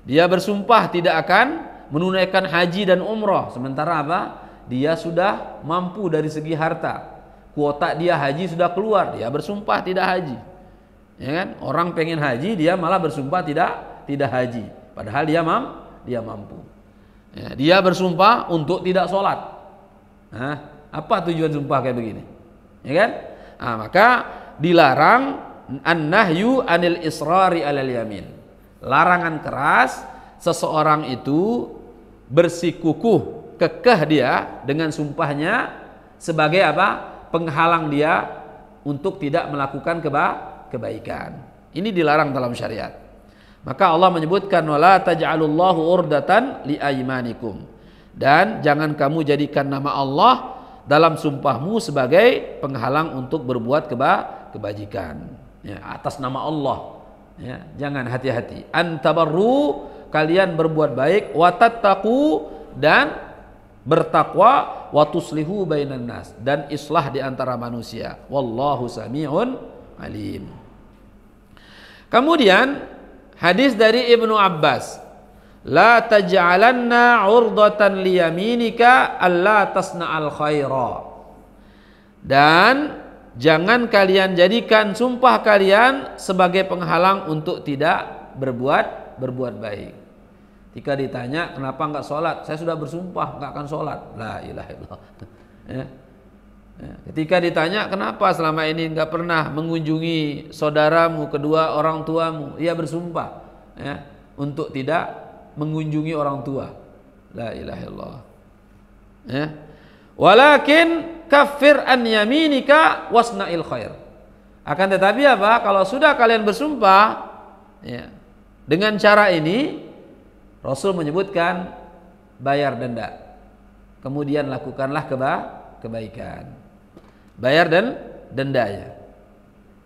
S1: Dia bersumpah tidak akan menunaikan haji dan umrah, sementara apa? Dia sudah mampu dari segi harta. Kuota dia haji sudah keluar, dia bersumpah tidak haji. Ya kan? Orang pengen haji, dia malah bersumpah tidak haji, padahal dia mampu. Ya, dia bersumpah untuk tidak sholat. Nah, apa tujuan sumpah kayak begini? Ya kan? Nah, maka dilarang an-nahyu anil israri alal yamin. Larangan keras seseorang itu bersikukuh, kekeh dia dengan sumpahnya sebagai apa? Penghalang dia untuk tidak melakukan kebaikan. Ini dilarang dalam syariat. Maka Allah menyebutkan wala taj'alullahu urdatan liaimanikum, dan jangan kamu jadikan nama Allah dalam sumpahmu sebagai penghalang untuk berbuat kebajikan, ya, atas nama Allah, ya, jangan, hati-hati. Antabarru, kalian berbuat baik, watattaqu, dan bertakwa, watuslihu bainan nas, dan islah di antara manusia. Wallahu sami'un alim. Kemudian hadis dari Ibnu Abbas, la taj'alanna 'urdatan liyaminika alla tasna'al khaira. Dan jangan kalian jadikan sumpah kalian sebagai penghalang untuk tidak berbuat baik. Ketika ditanya kenapa enggak sholat, saya sudah bersumpah enggak akan sholat. La ilaha illallah. Ya. Ketika ditanya kenapa selama ini enggak pernah mengunjungi saudaramu, kedua orang tuamu, ia bersumpah ya, untuk tidak mengunjungi orang tua. La ilaha illallah. Ya. Walakin kafir an yaminika wasna'il khair. Akan tetapi apa? Kalau sudah kalian bersumpah ya, dengan cara ini Rasul menyebutkan bayar denda. Kemudian lakukanlah kebaikan. Bayar dan denda ya.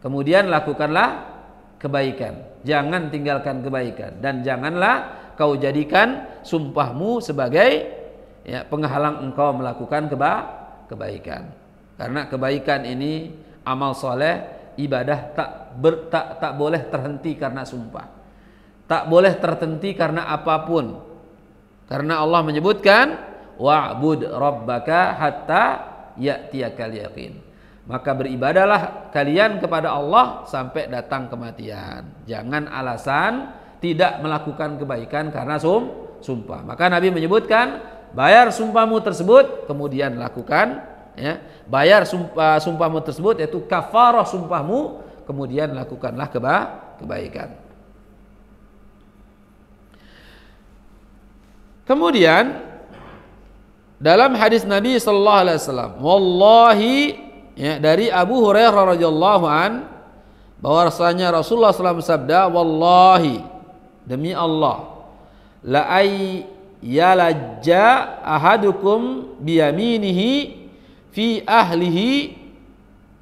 S1: Kemudian lakukanlah kebaikan. Jangan tinggalkan kebaikan dan janganlah kau jadikan sumpahmu sebagai ya, penghalang engkau melakukan kebaikan. Karena kebaikan ini amal soleh, ibadah tak boleh terhenti karena sumpah. Tak boleh terhenti karena apapun. Karena Allah menyebutkan wa'bud rabbaka hatta ya'tiyakal yaqin. Maka beribadahlah kalian kepada Allah sampai datang kematian. Jangan alasan tidak melakukan kebaikan karena sumpah. Maka Nabi menyebutkan bayar sumpahmu tersebut, kemudian lakukan ya. Bayar sumpahmu tersebut yaitu kafarah sumpahmu, kemudian lakukanlah kebaikan. Kemudian dalam hadis Nabi sallallahu alaihi wasallam, wallahi ya, dari Abu Hurairah radhiyallahu an, bahwasanya Rasulullah SAW bersabda, wallahi demi Allah, la ay yalajja ahadukum biyaminihi fi ahlihi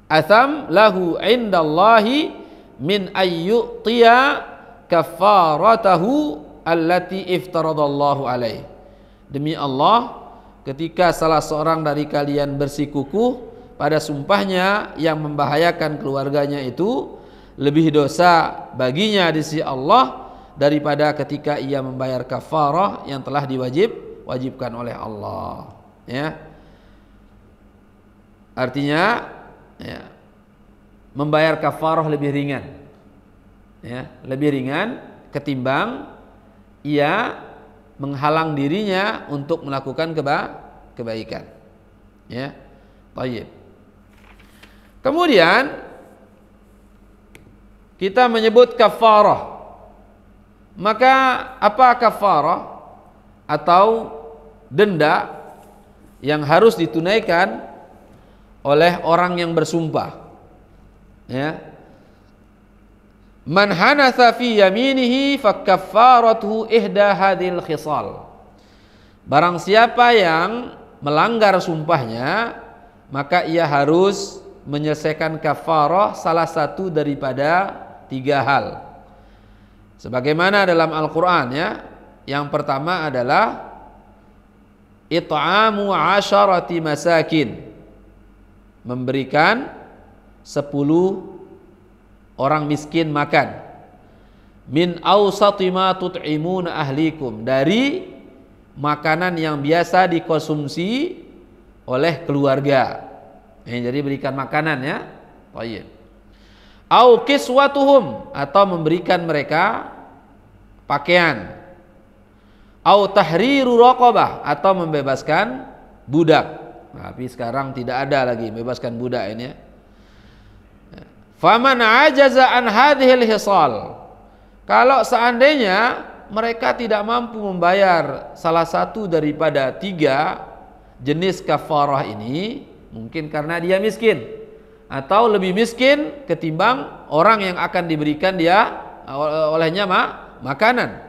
S1: atham lahu indallahi min ayyutiya kafaratahu allati iftaradallahu alaih. Demi Allah, ketika salah seorang dari kalian bersikukuh pada sumpahnya yang membahayakan keluarganya itu, lebih dosa baginya di sisi Allah daripada ketika ia membayar kafarah yang telah diwajibkan oleh Allah. Ya. Artinya ya, membayar kafarah lebih ringan. Ya, lebih ringan ketimbang ia menghalang dirinya untuk melakukan kebaikan. Ya. Baik. Kemudian kita menyebut kafarah. Maka apa kafarah atau denda yang harus ditunaikan oleh orang yang bersumpah? Ya. Man hanatha fi yaminihi fakaffaratuhu ihda hadhil khisal. Barang siapa yang melanggar sumpahnya, maka ia harus menyelesaikan kafarah salah satu daripada 3 hal. Sebagaimana dalam Al-Qur'an ya. Yang pertama adalah it'amu 'asharati masakin. Memberikan 10 orang miskin makan. Min awsati ma tut'imuna ahlikum, dari makanan yang biasa dikonsumsi oleh keluarga. Jadi berikan makanan ya. Baik. Au kiswatuhum, atau memberikan mereka pakaian. Au tahriru raqabah, atau membebaskan budak. Tapi sekarang tidak ada lagi membebaskan budak ini ya. Faman ajaza an hadhil hisal, kalau seandainya mereka tidak mampu membayar salah satu daripada 3 jenis kafarah ini, mungkin karena dia miskin atau lebih miskin ketimbang orang yang akan diberikan dia olehnya makanan,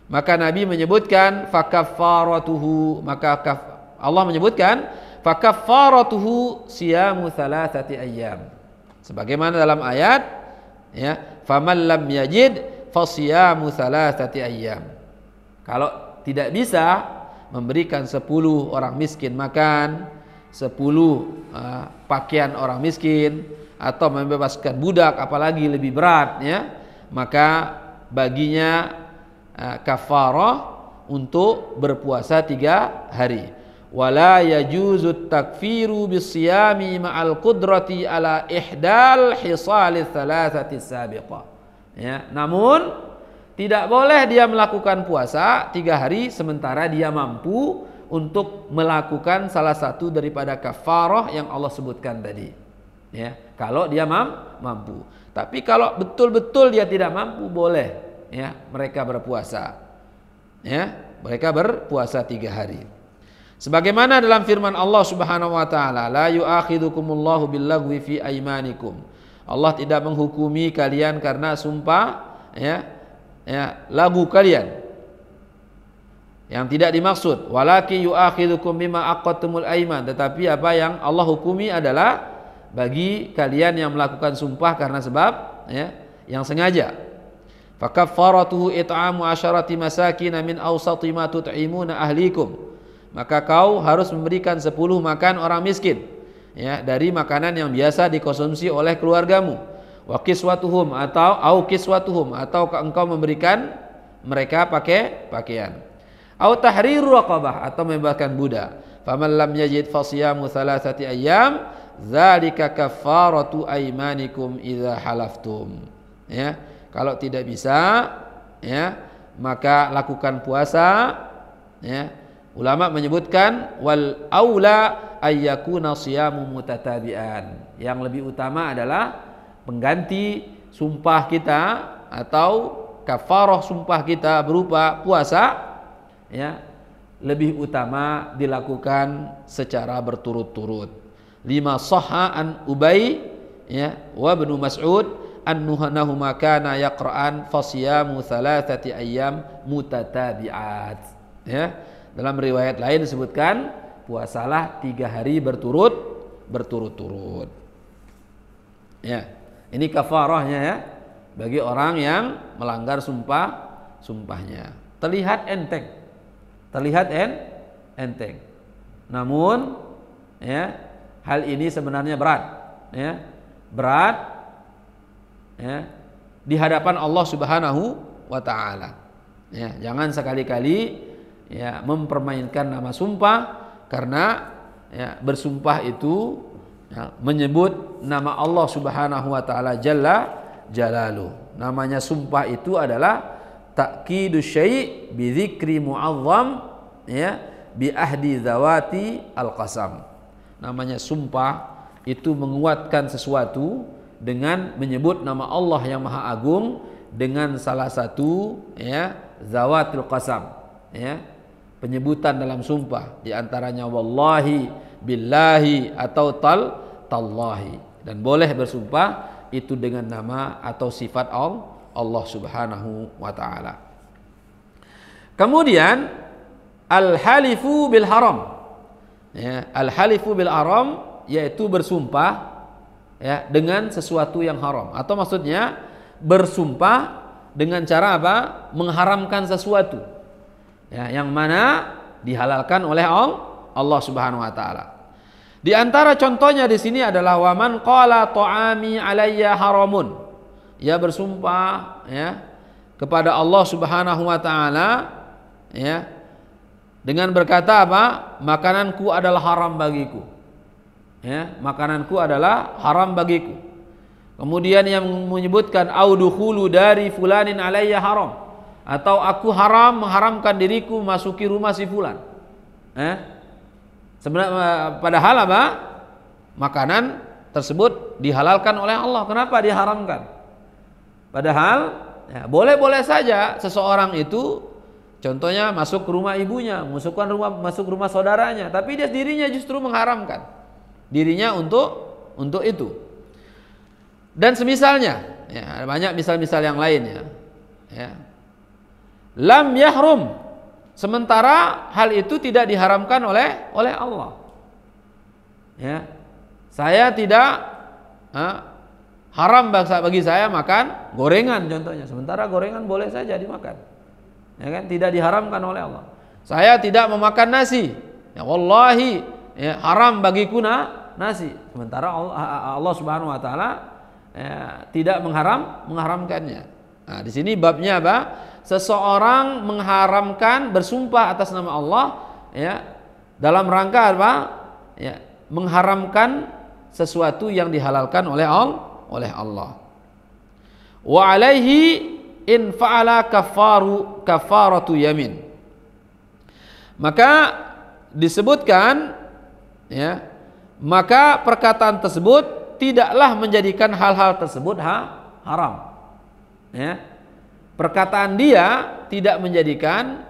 S1: maka Nabi menyebutkan fakaffaratuhu, maka Allah menyebutkan fakaffaratuhu siyamu 3 ayyam. Sebagaimana dalam ayat ya, faman lam yajid fasiyamu 3 ayyam. Kalau tidak bisa memberikan 10 orang miskin makan, 10 pakaian orang miskin, atau membebaskan budak, apalagi lebih berat ya, maka baginya kafarah untuk berpuasa 3 hari. Wala yajuzu takfiru bisiyami ma'al qudrati ala ihdal hisal thalathati sabiqah. Ya, namun tidak boleh dia melakukan puasa 3 hari sementara dia mampu untuk melakukan salah satu daripada kafarah yang Allah sebutkan tadi. Ya, kalau dia mampu. Tapi kalau betul-betul dia tidak mampu, boleh ya mereka berpuasa. Ya, mereka berpuasa 3 hari. Sebagaimana dalam firman Allah Subhanahu wa taala, la yu'akhidukumullahu billaghwi fi aymanikum. Allah tidak menghukumi kalian karena sumpah lagu kalian yang tidak dimaksud. Walakin yu'akhidukum bima aqadtumul aiman, tetapi apa yang Allah hukumi adalah bagi kalian yang melakukan sumpah karena sebab yang sengaja. Fakaffaratuhu it'amu 'asharati masakin min awsati ma tut'imuna ahlikum. Maka kau harus memberikan 10 makan orang miskin ya dari makanan yang biasa dikonsumsi oleh keluargamu. Wa kiswatuhum atau engkau memberikan mereka pakaian. Au tahriru raqabah atau membebaskan budak. Faman lam yajid fasiyamu 3 ayyam dzalika kaffaratu aymanikum idza halaftum. Ya, kalau tidak bisa ya maka lakukan puasa ya. Ulama menyebutkan wal aula ayyakuna siyamu mutatabi'an. Yang lebih utama adalah pengganti sumpah kita atau kafarah sumpah kita berupa puasa ya, lebih utama dilakukan secara berturut-turut. Lima sahha an Ubay ya wa Ibnu Mas'ud annahu kana yaqra'an fasiyamu 3 ayyam mutatabi'at. Ya. Dalam riwayat lain disebutkan puasalah 3 hari berturut-turut. Ya, ini kafarahnya ya bagi orang yang melanggar sumpahnya. Terlihat enteng. Namun ya hal ini sebenarnya berat ya di hadapan Allah Subhanahu wa taala. Ya, jangan sekali-kali ya mempermainkan nama sumpah karena ya bersumpah itu ya, menyebut nama Allah Subhanahu wa taala jalla jalaluh. Namanya sumpah itu adalah ta'kidu syai' bi dzikri mu'azzam ya bi ahdi zawati al-qasam. Namanya sumpah itu menguatkan sesuatu dengan menyebut nama Allah yang Maha Agung dengan salah satu ya zawatul qasam ya. Penyebutan dalam sumpah di antaranya wallahi, billahi atau tallahi, dan boleh bersumpah itu dengan nama atau sifat Allah Subhanahu wa taala. Kemudian al-halifu bil haram. Ya, al-halifu bil haram yaitu bersumpah ya dengan sesuatu yang haram, atau maksudnya bersumpah dengan cara apa? Mengharamkan sesuatu. Ya, yang mana dihalalkan oleh Allah Subhanahu wa taala. Di antara contohnya di sini adalah waman qala ta'ami alayya haramun. Ya bersumpah ya kepada Allah Subhanahu wa taala ya dengan berkata apa? Makananku adalah haram bagiku. Ya, makananku adalah haram bagiku. Kemudian yang menyebutkan audukhulu dari fulanin alayya haram, atau aku mengharamkan diriku masuki rumah si fulan. Sebenarnya padahal apa? Makanan tersebut dihalalkan oleh Allah. Kenapa diharamkan? Padahal ya, boleh-boleh saja seseorang itu contohnya masuk ke rumah ibunya, masuk rumah saudaranya, tapi dia dirinya justru mengharamkan dirinya untuk itu. Dan semisalnya, ya, ada banyak misal-misal yang lain ya. Lam yahrum, sementara hal itu tidak diharamkan oleh Allah. Ya, saya tidak haram bagi saya makan gorengan contohnya, sementara gorengan boleh saja dimakan. Ya kan, tidak diharamkan oleh Allah. Saya tidak memakan nasi, ya wallahi ya, haram bagiku nasi, sementara Allah Subhanahu wa taala ya, tidak mengharamkannya. Nah, di sini babnya apa? Seseorang mengharamkan bersumpah atas nama Allah, ya, dalam rangka apa? Ya, mengharamkan sesuatu yang dihalalkan oleh Allah. Wa alaihi in fa'ala kafaratu yamin. Maka disebutkan, ya, maka perkataan tersebut tidaklah menjadikan hal-hal tersebut haram. Ya. Perkataan dia tidak menjadikan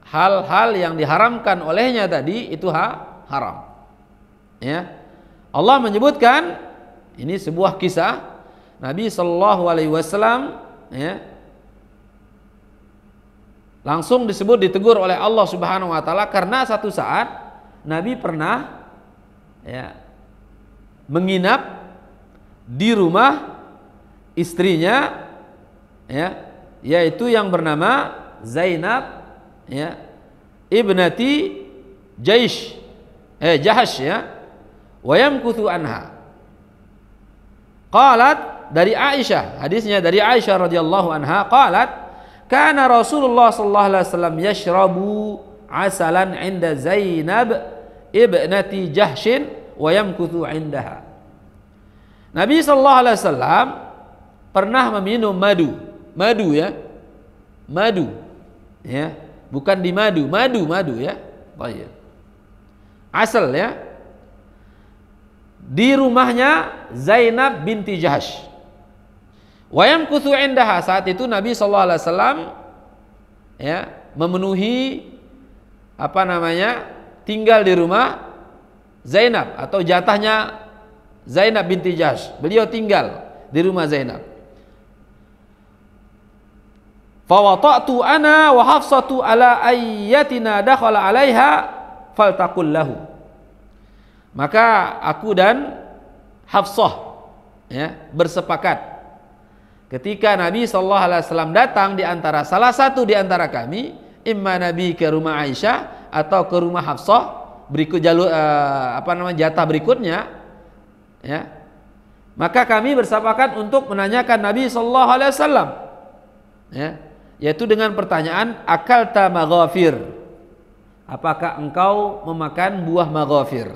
S1: hal-hal yang diharamkan olehnya tadi itu haram. Ya. Allah menyebutkan, ini sebuah kisah Nabi Shallallahu Alaihi Wasallam, ya, langsung ditegur oleh Allah Subhanahu Wa Taala karena satu saat Nabi pernah, ya, menginap di rumah istrinya, ya, yaitu yang bernama Zainab, ya, ibnati Jahash, ya, wa yamkuthu anha. Qalat, dari Aisyah, hadisnya dari Aisyah radhiyallahu anha, qalat kana Rasulullah sallallahu alaihi wasallam yashrabu asalan 'inda Zainab ibnati Jahshin wa yamkuthu 'indaha. Nabi sallallahu alaihi wasallam pernah meminum madu, ya, madu, ya, bukan di madu, ya, baik, asal, ya, di rumahnya Zainab binti Jahsh. Wa yamkuthu indaha, saat itu Nabi sallallahu alaihi wasallam, ya, memenuhi tinggal di rumah Zainab atau jatahnya Zainab binti Jahsh. Beliau tinggal di rumah Zainab. Fawata'tu ana wa Hafsatu ala ayyatina dakhala 'alaiha faltaqul lahu. Maka aku dan Hafsah, ya, bersepakat ketika Nabi sallallahu alaihi wasallam datang di antara salah satu di antara kami, imma Nabi ke rumah Aisyah atau ke rumah Hafsah, berikut jalur jatah berikutnya, ya, maka kami bersepakat untuk menanyakan Nabi sallallahu alaihi wasallam, ya, yaitu dengan pertanyaan, akalta maghafir, apakah engkau memakan buah maghafir?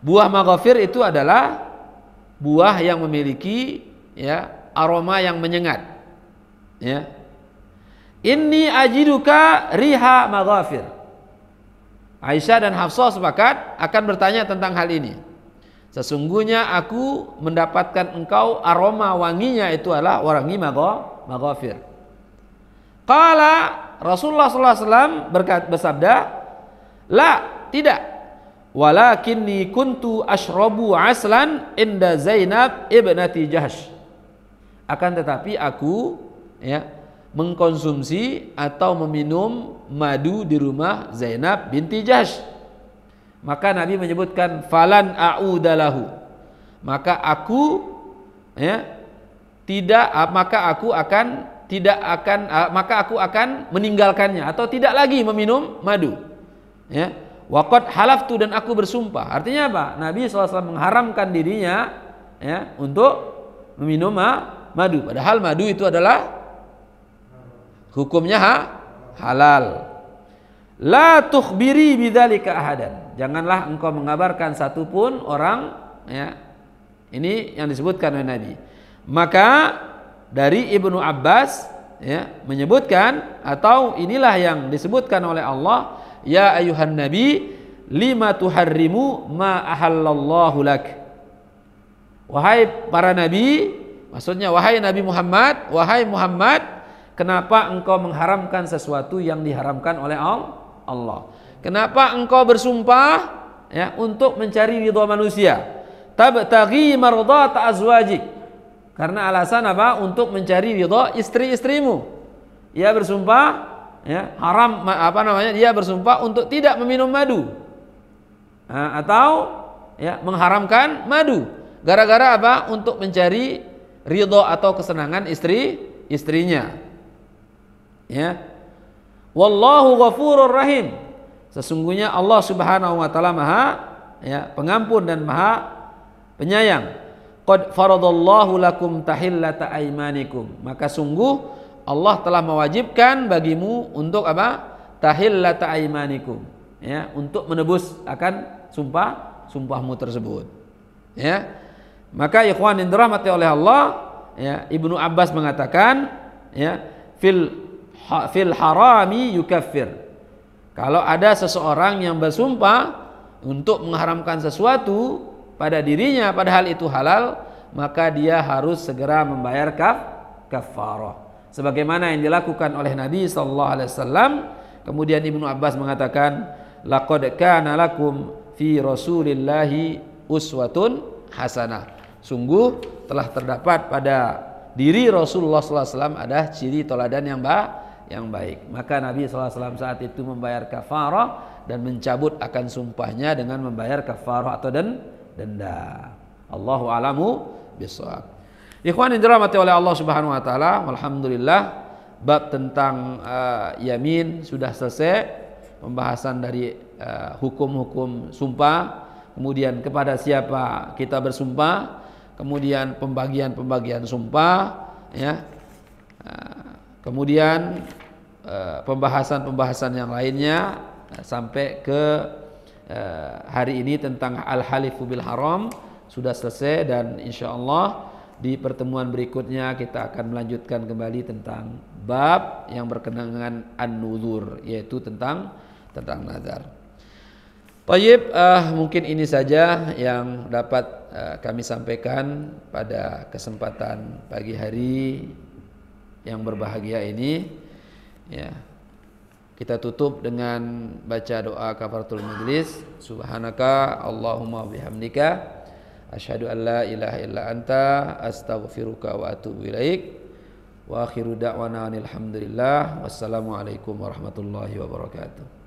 S1: Buah maghafir itu adalah buah yang memiliki, ya, aroma yang menyengat, ya. Inni ajiduka riha maghafir. Aisyah dan Hafsah sepakat akan bertanya tentang hal ini. Sesungguhnya aku mendapatkan engkau aroma wanginya itu adalah wangi maghafir. Qala, Rasulullah sallallahu alaihi wasallam bersabda, la, tidak, walakinni kuntu ashrabu aslan inda Zainab ibnati Jahsh. Akan tetapi aku, ya, mengkonsumsi atau meminum madu di rumah Zainab binti Jahsh. Maka Nabi menyebutkan falan a'udalahu, maka aku, ya, maka aku akan meninggalkannya atau tidak lagi meminum madu, ya. Waqad halaftu, dan aku bersumpah. Artinya apa? Nabi SAW mengharamkan dirinya, ya, untuk meminum madu, padahal madu itu adalah hukumnya halal. La tukhbiri bidzalika ahadan, janganlah engkau mengabarkan satupun orang, ya. Ini yang disebutkan oleh Nabi. Maka dari Ibnu Abbas, ya, menyebutkan, atau inilah yang disebutkan oleh Allah, ya ayuhan nabi lima tuharrimu ma ahallallahu lak. Wahai para nabi, maksudnya wahai Nabi Muhammad, wahai Muhammad, kenapa engkau mengharamkan sesuatu yang diharamkan oleh Allah? Kenapa engkau bersumpah, ya, untuk mencari ridha manusia? Tabtaghi mardata azwajik, karena alasan apa? Untuk mencari ridha istri-istrimu. Ia bersumpah, ya, haram, dia bersumpah untuk tidak meminum madu, atau, ya, mengharamkan madu gara-gara apa? Untuk mencari ridha atau kesenangan istrinya, ya. Wallahu ghafurur rahim, sesungguhnya Allah Subhanahu wa taala Maha, ya, pengampun dan Maha penyayang. Qad faradallahu lakum tahillata aymanikum, maka sungguh Allah telah mewajibkan bagimu untuk apa? Tahillata aimanikum, ya, untuk menebus akan sumpahmu tersebut. Ya. Maka ikhwan yang dirahmati oleh Allah, ya, Ibnu Abbas mengatakan, ya, fil harami yukaffir. Kalau ada seseorang yang bersumpah untuk mengharamkan sesuatu pada dirinya padahal itu halal, maka dia harus segera membayar kafarah. Sebagaimana yang dilakukan oleh Nabi sallallahu alaihi wasallam. Kemudian Ibnu Abbas mengatakan, laqad kana lakum fi Rasulillahi uswatun hasanah. Sungguh telah terdapat pada diri Rasulullah sallallahu alaihi wasallam ada ciri teladan yang baik. Maka Nabi sallallahu alaihi wasallam saat itu membayar kafarah dan mencabut akan sumpahnya dengan membayar kafarah atau denda. Allahu a'lamu bishawab. Ikhwan yang dirahmati oleh Allah Subhanahu wa taala, alhamdulillah bab tentang yamin sudah selesai, pembahasan dari hukum-hukum sumpah, kemudian kepada siapa kita bersumpah, kemudian pembagian sumpah, ya, kemudian pembahasan yang lainnya sampai ke hari ini tentang al-halifu bil haram sudah selesai, dan insyaallah di pertemuan berikutnya kita akan melanjutkan kembali tentang bab yang berkenaan dengan an-nuzur, yaitu tentang nazar. Tayyib, mungkin ini saja yang dapat kami sampaikan pada kesempatan pagi hari yang berbahagia ini. Ya. Kita tutup dengan baca doa kafaratul majlis. Subhanaka Allahumma bihamdika asyhadu an la ilaha illa anta astaghfiruka wa atubu ilaik. Wa akhiru da'wana alhamdulillah. Wassalamualaikum warahmatullahi wabarakatuh.